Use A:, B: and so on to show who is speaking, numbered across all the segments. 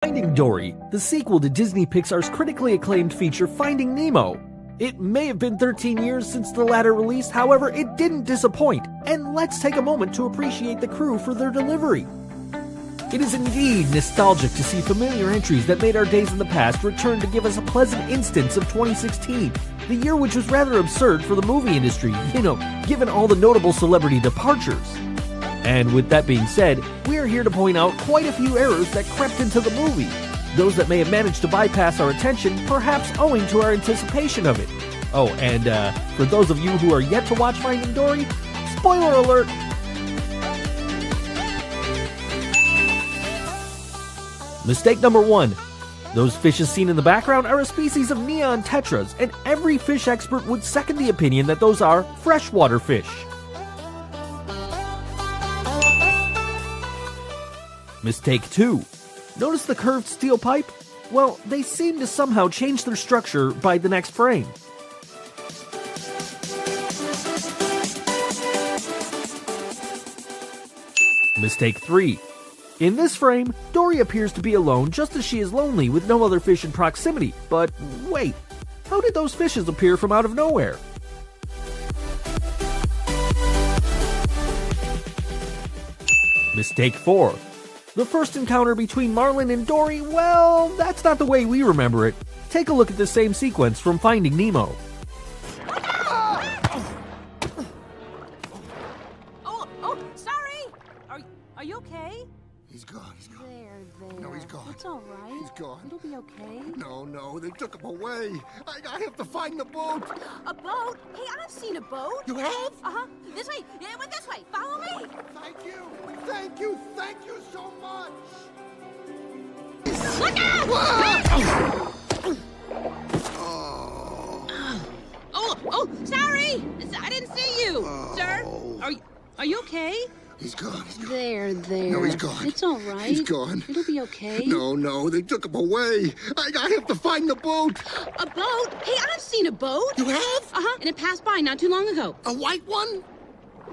A: Finding Dory, the sequel to Disney Pixar's critically acclaimed feature Finding Nemo. It may have been 13 years since the latter released, however, it didn't disappoint, and let's take a moment to appreciate the crew for their delivery. It is indeed nostalgic to see familiar entries that made our days in the past return to give us a pleasant instance of 2016, the year which was rather absurd for the movie industry, given all the notable celebrity departures. And with that being said, we are here to point out quite a few errors that crept into the movie. Those that may have managed to bypass our attention, perhaps owing to our anticipation of it. Oh, and for those of you who are yet to watch Finding Dory, spoiler alert! Mistake number 1. Those fishes seen in the background are a species of neon tetras, and every fish expert would second the opinion that those are freshwater fish. Mistake 2. Notice the curved steel pipe? Well, they seem to somehow change their structure by the next frame. Mistake 3. In this frame, Dory appears to be alone just as she is lonely with no other fish in proximity. But wait, how did those fishes appear from out of nowhere? Mistake 4. The first encounter between Marlin and Dory, well, that's not the way we remember it. Take a look at the same sequence from Finding Nemo.
B: Oh, sorry! Are you okay?
C: He's gone.
B: There.
C: No, he's gone.
B: It's all right.
C: He's gone.
B: It'll be okay.
C: No, they took him away. I have to find the boat.
B: A boat? Hey, I've seen a boat.
C: You have?
B: Uh-huh. This way. Yeah, went this way. Follow me.
C: Thank you so much.
B: Look out! Oh, sorry. I didn't see you. Sir, are you okay?
C: He's gone.
B: There.
C: No, he's gone.
B: It's all right.
C: He's gone.
B: It'll be okay.
C: No, they took him away. I have to find the boat.
B: A boat? Hey, I've seen a boat.
C: You have?
B: Uh-huh, and it passed by not too long ago.
C: A white one?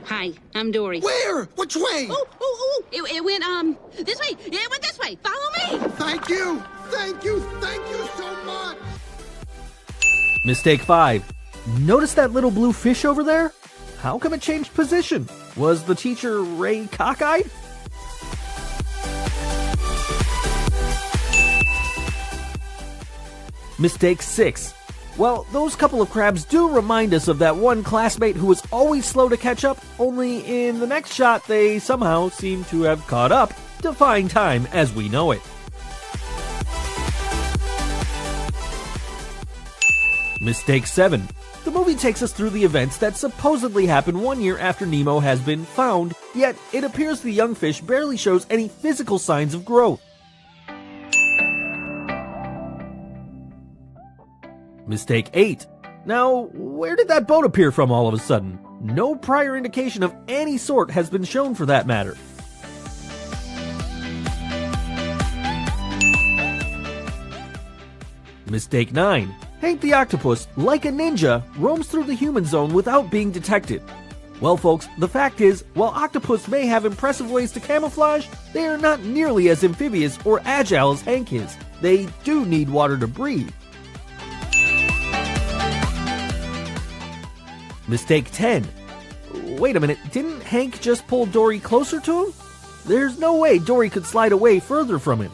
B: Hi, I'm Dory.
C: Where? Which way?
B: Oh, it went, this way. It went this way. Follow me.
C: Thank you so much.
A: Mistake 5. Notice that little blue fish over there? How come it changed position? Was the teacher Ray cockeyed? Mistake 6. Well, those couple of crabs do remind us of that one classmate who was always slow to catch up, only in the next shot they somehow seem to have caught up, defying time as we know it. Mistake 7. The movie takes us through the events that supposedly happened 1 year after Nemo has been found, yet it appears the young fish barely shows any physical signs of growth. Mistake 8. Now, where did that boat appear from all of a sudden? No prior indication of any sort has been shown for that matter. Mistake 9. Hank the Octopus, like a ninja, roams through the human zone without being detected. Well folks, the fact is, while octopus may have impressive ways to camouflage, they are not nearly as amphibious or agile as Hank is. They do need water to breathe. Mistake 10. Wait a minute, didn't Hank just pull Dory closer to him? There's no way Dory could slide away further from him.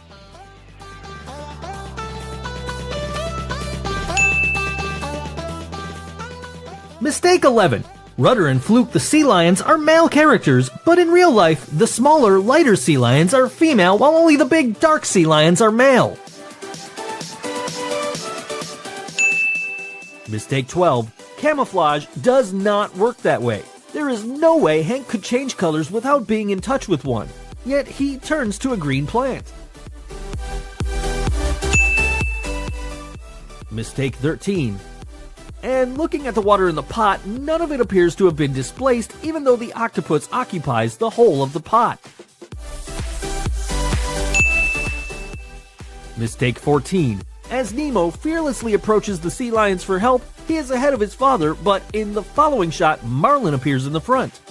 A: Mistake 11. Rudder and Fluke the sea lions are male characters, but in real life, the smaller, lighter sea lions are female while only the big, dark sea lions are male. Mistake 12. Camouflage does not work that way. There is no way Hank could change colors without being in touch with one, yet he turns to a green plant. Mistake 13. And looking at the water in the pot, none of it appears to have been displaced, even though the octopus occupies the whole of the pot. Mistake 14. As Nemo fearlessly approaches the sea lions for help, he is ahead of his father, but in the following shot, Marlin appears in the front.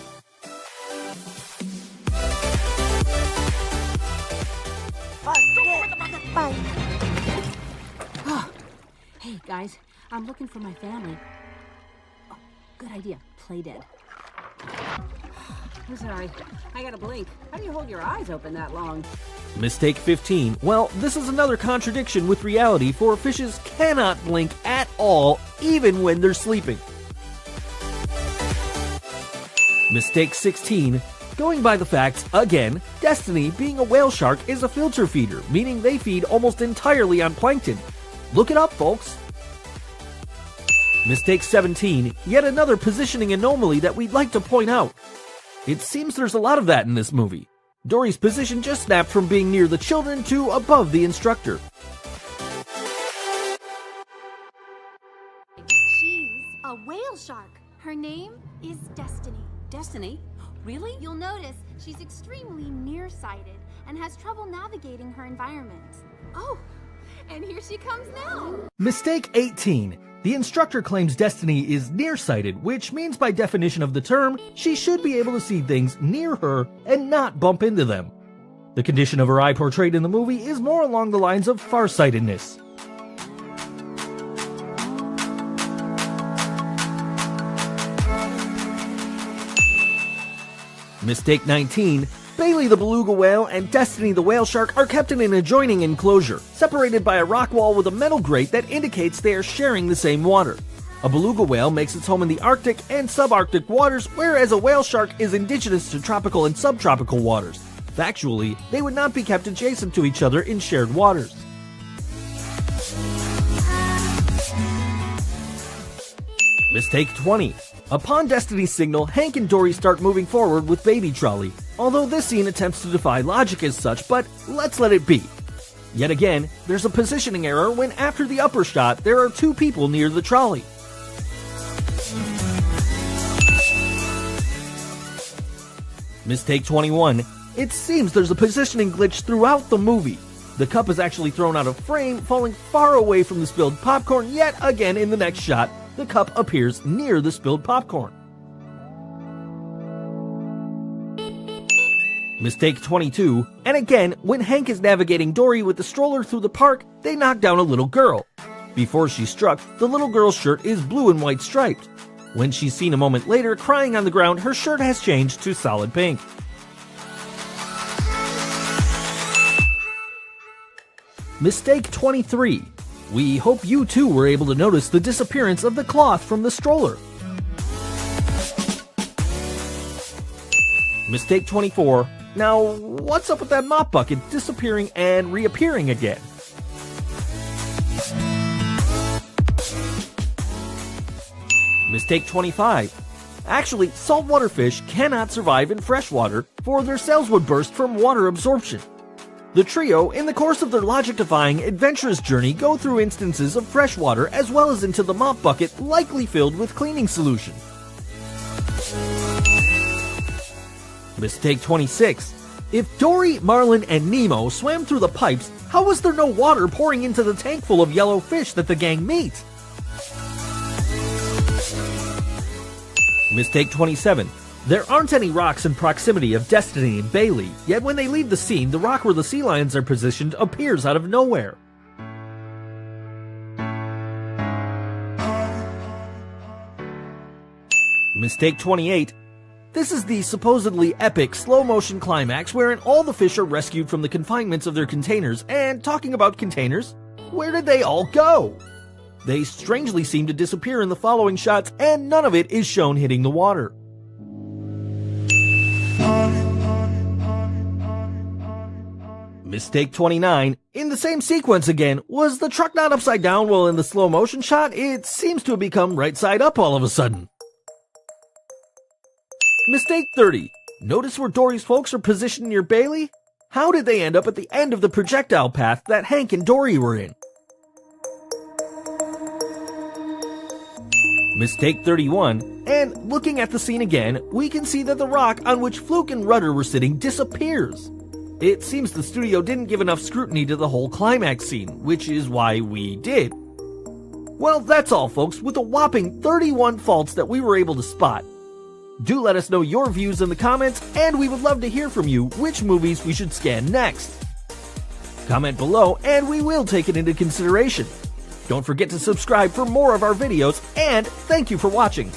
D: Bye.
B: Hey, guys, I'm looking for my family. Oh, good idea. Play dead. I'm sorry. I gotta blink. How do you hold your eyes open that long?
A: Mistake 15. Well, this is another contradiction with reality, for fishes cannot blink at all, even when they're sleeping. Mistake 16. Going by the facts, again, Destiny, being a whale shark, is a filter feeder, meaning they feed almost entirely on plankton. Look it up, folks. Mistake 17. Yet another positioning anomaly that we'd like to point out. It seems there's a lot of that in this movie. Dory's position just snapped from being near the children to above the instructor.
D: She's a whale shark. Her name is Destiny.
B: Destiny? Really?
D: You'll notice she's extremely nearsighted and has trouble navigating her environment. Oh, and here she comes now.
A: Mistake 18. The instructor claims Destiny is nearsighted, which means by definition of the term, she should be able to see things near her and not bump into them. The condition of her eye portrayed in the movie is more along the lines of farsightedness. Mistake 19. Bailey the beluga whale and Destiny the whale shark are kept in an adjoining enclosure, separated by a rock wall with a metal grate that indicates they are sharing the same water. A beluga whale makes its home in the Arctic and subarctic waters, whereas a whale shark is indigenous to tropical and subtropical waters. Factually, they would not be kept adjacent to each other in shared waters. Mistake 20. Upon Destiny's signal, Hank and Dory start moving forward with Baby Trolley. Although this scene attempts to defy logic as such, but let's let it be. Yet again, there's a positioning error when after the upper shot, there are two people near the trolley. Mistake 21. It seems there's a positioning glitch throughout the movie. The cup is actually thrown out of frame, falling far away from the spilled popcorn, yet again in the next shot, the cup appears near the spilled popcorn. Mistake 22. And again, when Hank is navigating Dory with the stroller through the park, they knock down a little girl. Before she's struck, the little girl's shirt is blue and white striped. When she's seen a moment later crying on the ground, her shirt has changed to solid pink. Mistake 23. We hope you too were able to notice the disappearance of the cloth from the stroller. Mistake 24. Now, what's up with that mop bucket disappearing and reappearing again? Mistake 25. Actually, saltwater fish cannot survive in freshwater, for their cells would burst from water absorption. The trio, in the course of their logic-defying, adventurous journey, go through instances of freshwater as well as into the mop bucket, likely filled with cleaning solution. Mistake 26. If Dory, Marlin, and Nemo swam through the pipes, how was there no water pouring into the tank full of yellow fish that the gang meets? Mistake 27. There aren't any rocks in proximity of Destiny and Bailey, yet when they leave the scene, the rock where the sea lions are positioned appears out of nowhere. Mistake 28. This is the supposedly epic slow-motion climax wherein all the fish are rescued from the confinements of their containers, and talking about containers, where did they all go? They strangely seem to disappear in the following shots, and none of it is shown hitting the water. Mistake 29. In the same sequence again, was the truck not upside down while in the slow motion shot? It seems to have become right side up all of a sudden. Mistake 30. Notice where Dory's folks are positioned near Bailey? How did they end up at the end of the projectile path that Hank and Dory were in? Mistake 31. And looking at the scene again, we can see that the rock on which Fluke and Rudder were sitting disappears. It seems the studio didn't give enough scrutiny to the whole climax scene, which is why we did. Well, that's all, folks, with a whopping 31 faults that we were able to spot. Do let us know your views in the comments, and we would love to hear from you which movies we should scan next. Comment below and we will take it into consideration. Don't forget to subscribe for more of our videos, and thank you for watching.